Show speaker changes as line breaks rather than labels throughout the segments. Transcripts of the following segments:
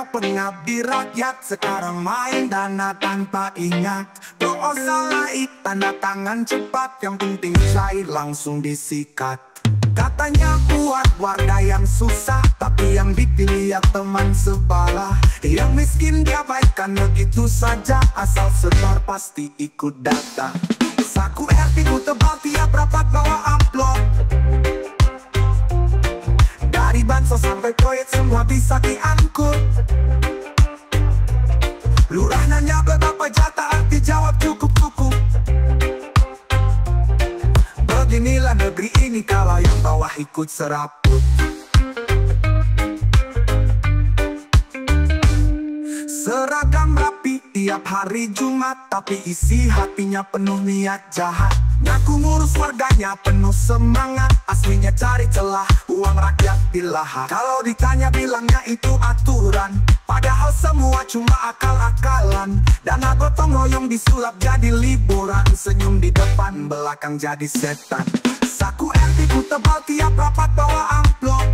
Katanya pengabdi rakyat, sekarang main dana tanpa ingat. Doa laik, tanda tangan cepat, yang penting cair langsung disikat. Katanya buat warga yang susah, tapi yang dipilih ya teman sebelah. Yang miskin diabaikan begitu saja, asal setor pasti ikut data. Saku RT ku tebal, tiap rapat bawa amplop. Dari bansos sampai proyek semua bisa diangkut. Lurah nanya berapa jatah, arti jawab cukup-cukup. Beginilah negeri ini kalau yang bawah ikut seraput. Seragam rapi tiap hari Jumat, tapi isi hatinya penuh niat jahat. Ngaku ngurus warganya penuh semangat, aslinya cari celah, uang rakyat dilahap. Kalau ditanya bilangnya itu aturan, padahal semua cuma akal-akalan. Dana gotong royong disulap jadi liburan, senyum di depan belakang jadi setan. Saku RT ku tebal, tiap rapat bawa amplop.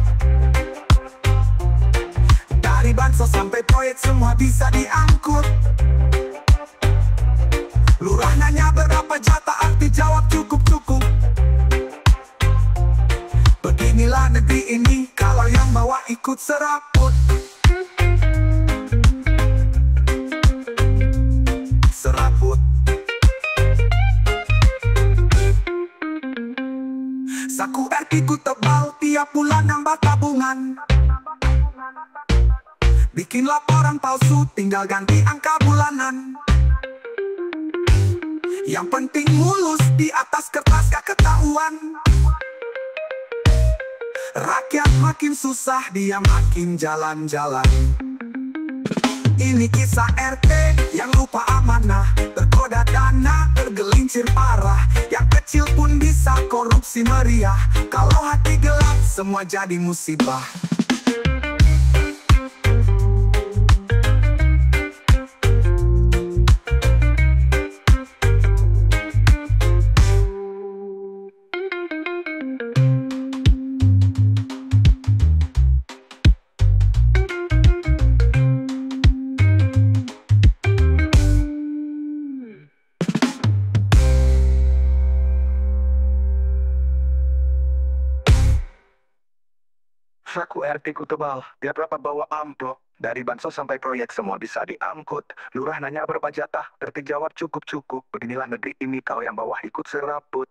Dari bansos sampai proyek semua bisa diangkut. Lurah nanya berapa jatah, arti jawab cukup-cukup. Beginilah negeri ini kalau yang bawah ikut seraput. Seraput. Saku RT ku tebal, tiap bulan nambah tabungan. Bikin laporan palsu, tinggal ganti angka bulanan. Yang penting mulus, di atas kertas gak ketahuan. Rakyat makin susah, dia makin jalan-jalan. Ini kisah RT yang lupa amanah, tergoda dana, tergelincir parah. Yang kecil pun bisa korupsi meriah. Kalau hati gelap, semua jadi musibah.
Saku RT ku tebal, tiap rapat bawa amplop. Dari bansos sampai proyek semua bisa diangkut. Lurah nanya berapa jatah, RT jawab cukup-cukup. Beginilah negeri ini kau yang bawah ikut seraput.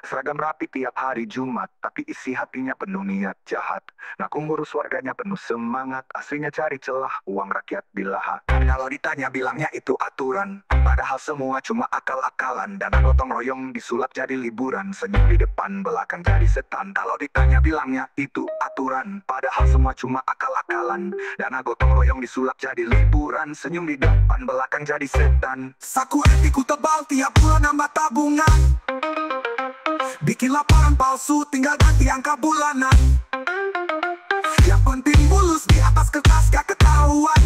Seragam rapi tiap hari Jumat, tapi isi hatinya penuh niat jahat. Ngaku ngurus warganya penuh semangat, aslinya cari celah, uang rakyat dilahap. Kalau ditanya bilangnya itu aturan, padahal semua cuma akal-akalan. Dana gotong royong disulap jadi liburan, senyum di depan belakang jadi setan. Kalau ditanya bilangnya itu aturan, padahal semua cuma akal-akalan. Dana gotong royong disulap jadi liburan, senyum di depan belakang jadi setan.
Saku RT ku tebal, tiap bulan nambah tabungan. Bikin laporan palsu, tinggal ganti angka bulanan. Yang penting mulus, di atas kertas gak ketahuan.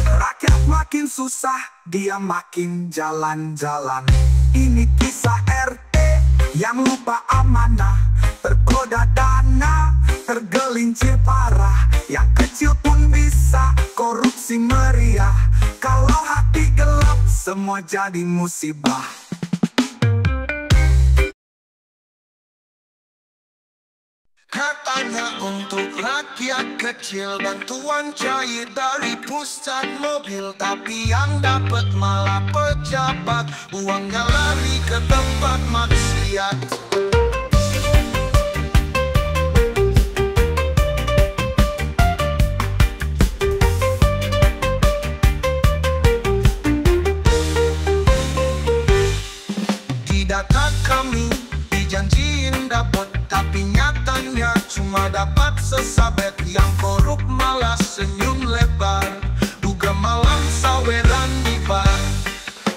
Rakyat makin susah, dia makin jalan-jalan. Ini kisah RT yang lupa amanah, tergoda dana, tergelincir parah. Yang kecil pun bisa korupsi meriah. Kalau hati gelap, semua jadi musibah.
Katanya untuk rakyat kecil bantuan cair dari pusat mobil, tapi yang dapat malah pejabat, uangnya lari ke tempat maksiat. Di data kami dijanjiin dapat, tapi nyatanya cuma dapat sesabet. Yang korup malah senyum lebar, duga malam saweran di bar.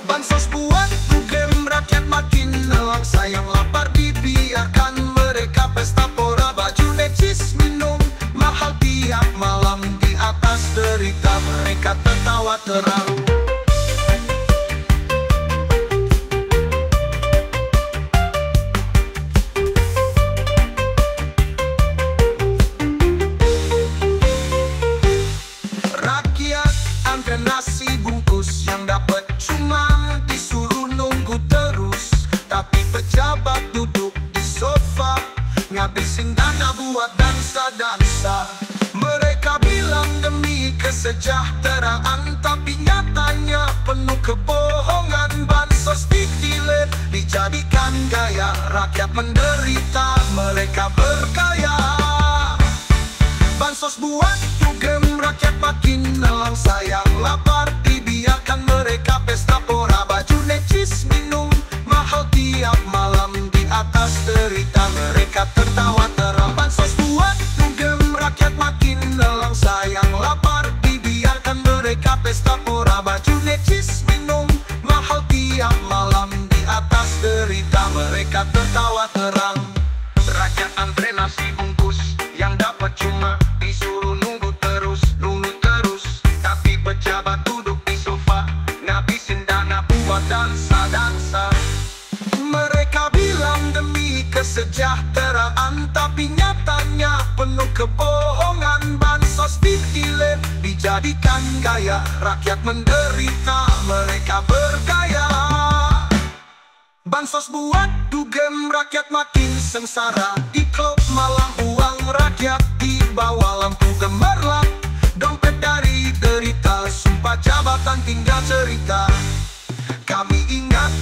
Bansos buat game rakyat makin nelak, sayang lapar dibiarkan mereka pesta pora. Baju necis minum mahal tiap malam, di atas derita mereka tertawa terharu. kesejahteraan, tapi nyatanya penuh kebohongan. Bansos ditilep, dijadikan gaya, rakyat menderita, mereka berkaya. Bansos buat dugem rakyat makin nelangsa, yang lapar dibiarkan mereka pesta pora. Baju necis, minum mahal tiap malam, di atas derita mereka tertawa terang. Bansos buat dugem rakyat makin nelangsa, yang lapar dibiarkan mereka pesta pora. Baju necis, minum mahal tiap malam, di atas derita mereka tertawa terang. Rakyat antre nasi bungkus, yang dapat cuma disuruh nunggu terus. Tapi pejabat duduk di sofa, ngabisin dana buat dansa-dansa. Mereka bilang demi kesejahteraan, tapi nyatanya penuh kebohongan. Bansos ditilep, dijadikan gaya, rakyat menderita, mereka berkaya. Bansos buat dugem rakyat makin sengsara, di klub malam uang rakyat dibawa lampu gemerlap. Dompet dari derita, sumpah jabatan tinggal cerita. Kami ingat,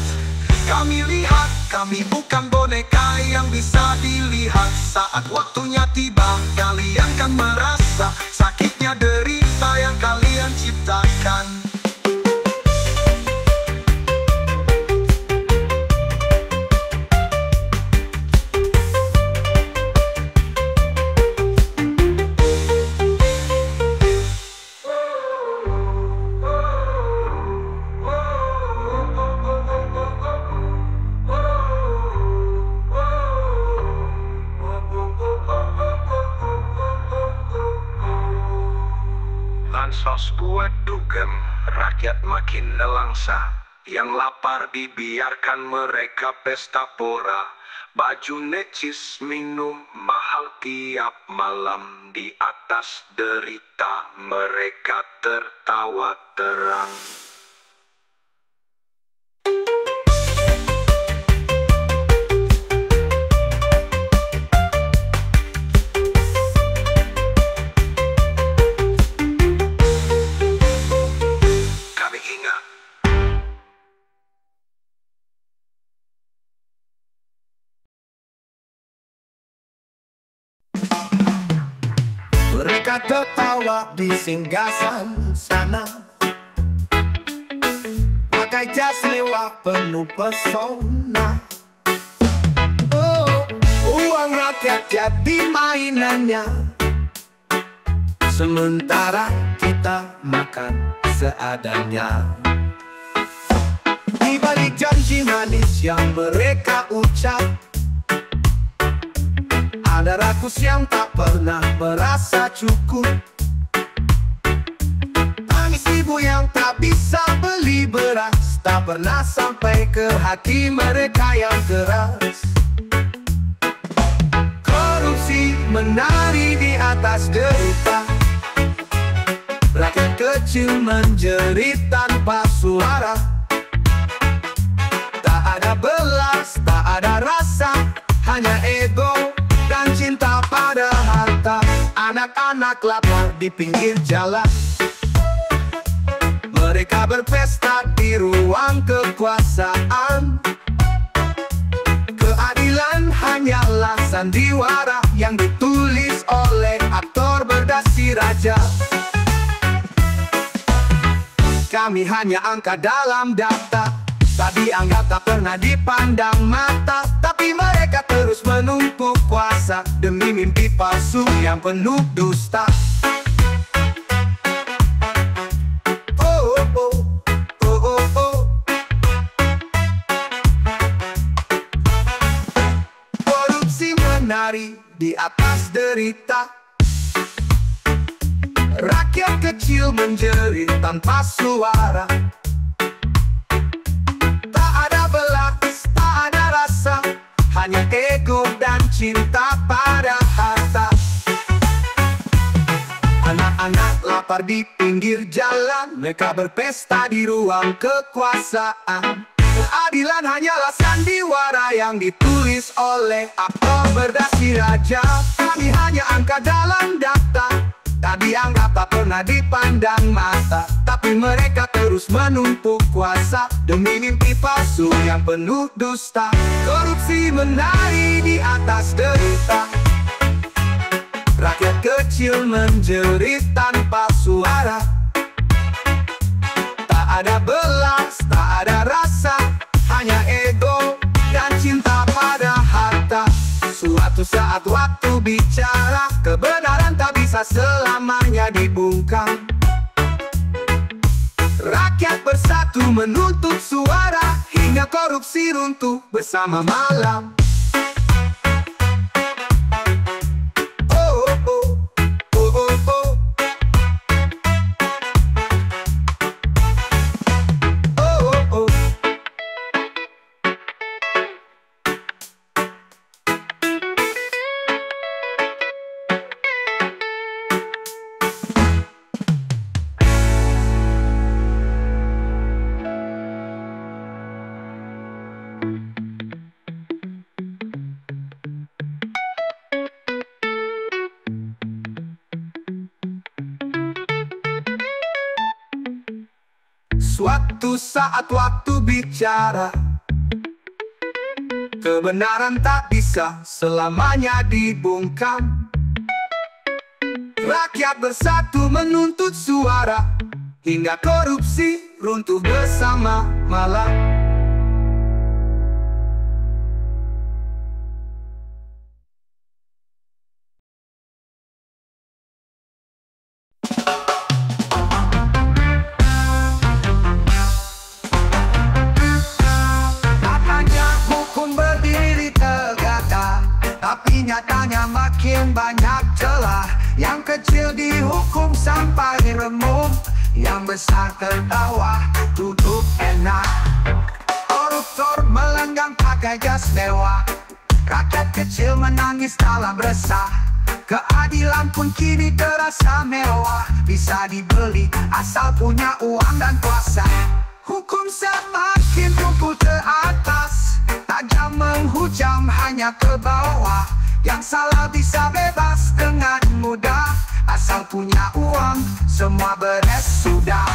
kami lihat, kami bukan boneka yang bisa dilihat. Saat waktunya tiba, kalian kan merasa sakitnya derita yang kalian ciptakan. Bansos buat dugem rakyat makin nelangsa, yang lapar dibiarkan mereka pesta pora. Baju necis, minum mahal tiap malam, di atas derita mereka tertawa terang.
Mereka tertawa di singgasan sana, pakai jas mewah penuh pesona. Oh, uang rakyat jadi mainannya, sementara kita makan seadanya. Di balik janji manis yang mereka ucap, ada rakus yang tak pernah merasa cukup. Tangis ibu yang tak bisa beli beras, tak pernah sampai ke hati mereka yang keras. Korupsi menari di atas derita, rakyat kecil menjerit tanpa suara. Tak ada belas, tak ada rasa, hanya ego dan cinta pada harta. Anak-anak lapar di pinggir jalan, mereka berpesta di ruang kekuasaan. Keadilan hanyalah sandiwara yang ditulis oleh aktor berdasi raja. Kami hanya angka dalam data, tak dianggap, tak pernah dipandang mata. Tapi mereka terus menumpuk kuasa demi mimpi palsu yang penuh dusta. Oh, oh, oh, oh, oh, oh. Korupsi menari di atas derita, rakyat kecil menjerit tanpa suara. Tak ada belas, tak ada rasa, hanya ego dan cinta pada harta. Anak-anak lapar di pinggir jalan, mereka berpesta di ruang kekuasaan. Keadilan hanyalah sandiwara yang ditulis oleh aktor berdasi raja. Kami hanya angka dalam data, tak dianggap, tak pernah dipandang mata. Tapi mereka terus menumpuk kuasa demi mimpi palsu yang penuh dusta. Korupsi menari di atas derita, rakyat kecil menjerit tanpa suara. Tak ada belas, tak ada rasa, hanya ego dan cinta pada harta. Suatu saat waktu bicara, kebenaran tak bisa selamanya dibungkam. Rakyat bersatu menuntut suara, hingga korupsi runtuh bersama malam. Suatu saat waktu bicara, kebenaran tak bisa selamanya dibungkam. Rakyat bersatu menuntut suara, hingga korupsi runtuh bersama malam. Tapi nyatanya makin banyak celah. Yang kecil dihukum sampai remuk, yang besar tertawa duduk enak. Koruptor melenggang pakai jas mewah, rakyat kecil menangis dalam resah. Keadilan pun kini terasa mewah, bisa dibeli asal punya uang dan kuasa. Hukum semakin tumpul ke atas, tajam menghujam hanya ke bawah. Yang salah bisa bebas dengan mudah, asal punya uang semua beres sudah.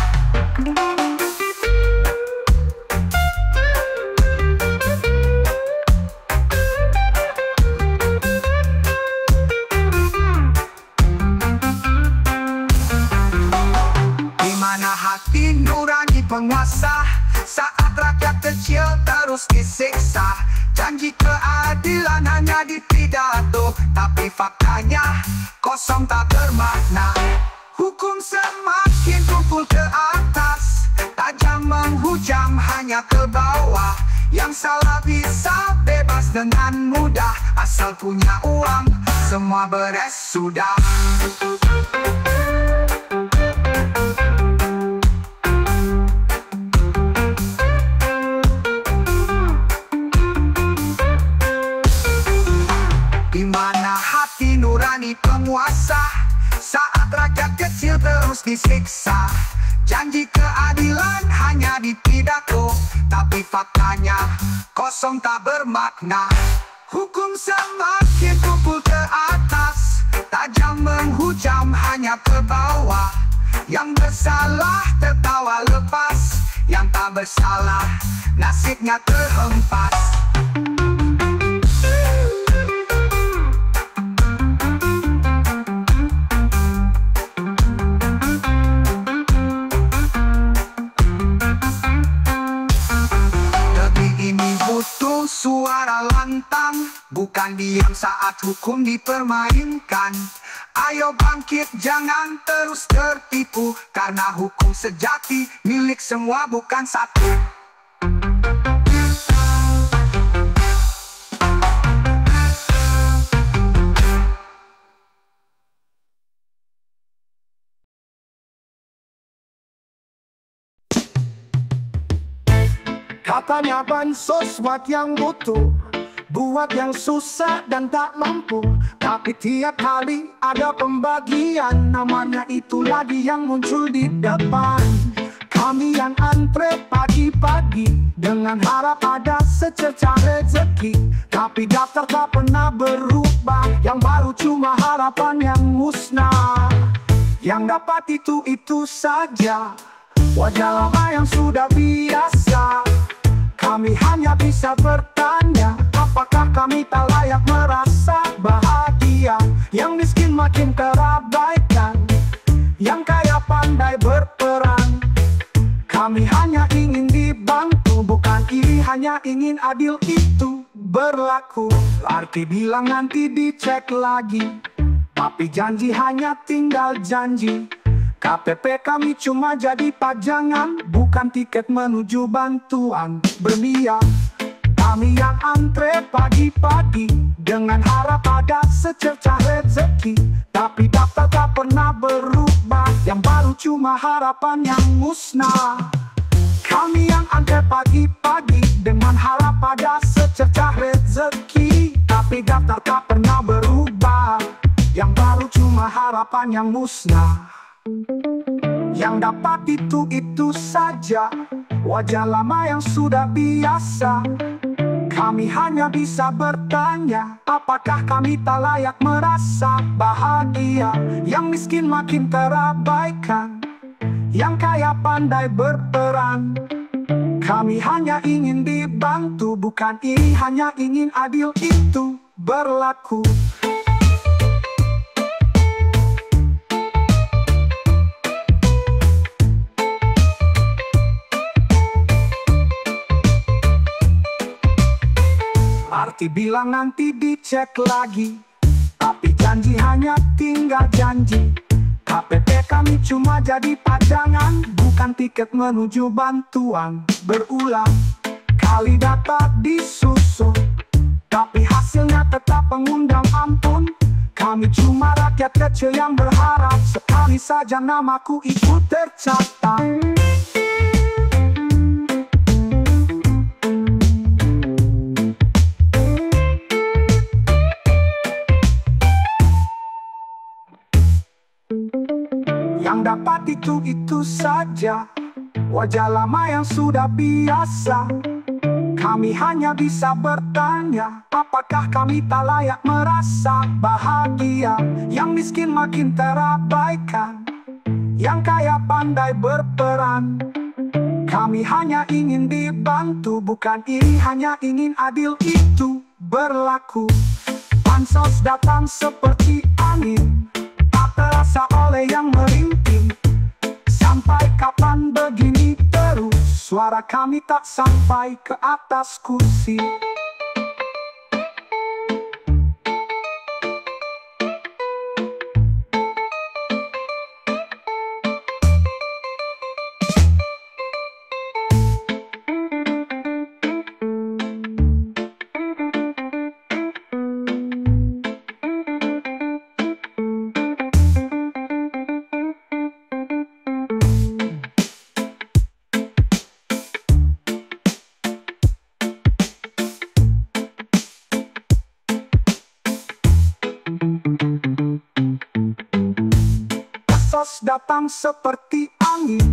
Di mana hati nurani penguasa saat rakyat kecil terus disiksa? Janji keadilan hanya di pidato, tapi faktanya kosong tak bermakna. Hukum semakin tumpul ke atas, tajam menghujam hanya ke bawah. Yang salah bisa bebas dengan mudah, asal punya uang semua beres sudah. Penguasa saat rakyat kecil terus disiksa? Janji keadilan hanya di pidato, tapi faktanya kosong tak bermakna. Hukum semakin tumpul ke atas, tajam menghujam hanya ke bawah. Yang bersalah tertawa lepas, yang tak bersalah nasibnya terhempas. Suara lantang, bukan diam saat hukum dipermainkan. Ayo bangkit, jangan terus tertipu, karena hukum sejati milik semua bukan satu. Katanya bansos buat yang butuh, buat yang susah dan tak mampu. Tapi tiap kali ada pembagian, namanya itu lagi yang muncul di depan. Kami yang antre pagi-pagi, dengan harap ada secercah rezeki. Tapi daftar tak pernah berubah, yang baru cuma harapan yang musnah.
Yang dapat itu saja, wajah lama yang sudah biasa. Kami hanya bisa bertanya, apakah kami tak layak merasa bahagia? Yang miskin makin terabaikan, yang kaya pandai berperan. Kami hanya ingin dibantu, bukan iri, hanya ingin adil itu berlaku. Arti bilang nanti dicek lagi, tapi janji hanya tinggal janji. KPP kami cuma jadi pajangan, bukan tiket menuju bantuan. Berniat kami yang antre pagi-pagi, dengan harap ada secercah rezeki. Tapi daftar tak pernah berubah, yang baru cuma harapan yang musnah. Kami yang antre pagi-pagi, dengan harap ada secercah rezeki. Tapi daftar tak pernah berubah, yang baru cuma harapan yang musnah. Yang dapat itu saja, wajah lama yang sudah biasa. Kami hanya bisa bertanya, apakah kami tak layak merasa bahagia? Yang miskin makin terabaikan, yang kaya pandai berperan. Kami hanya ingin dibantu, bukan iri, hanya ingin adil itu berlaku. Arti bilang nanti dicek lagi, tapi janji hanya tinggal janji. KPP kami cuma jadi pajangan, bukan tiket menuju bantuan. Berulang kali data disusun, tapi hasilnya tetap mengundang ampun. Kami cuma rakyat kecil yang berharap sekali saja namaku ikut tercatat. Yang dapat itu saja, wajah lama yang sudah biasa. Kami hanya bisa bertanya, apakah kami tak layak merasa bahagia? Yang miskin makin terabaikan, yang kaya pandai berperan. Kami hanya ingin dibantu, bukan iri, hanya ingin adil itu berlaku. Bansos datang seperti angin, terasa oleh yang merintih. Sampai kapan begini terus? Suara kami tak sampai ke atas kursi. Bansos datang seperti angin,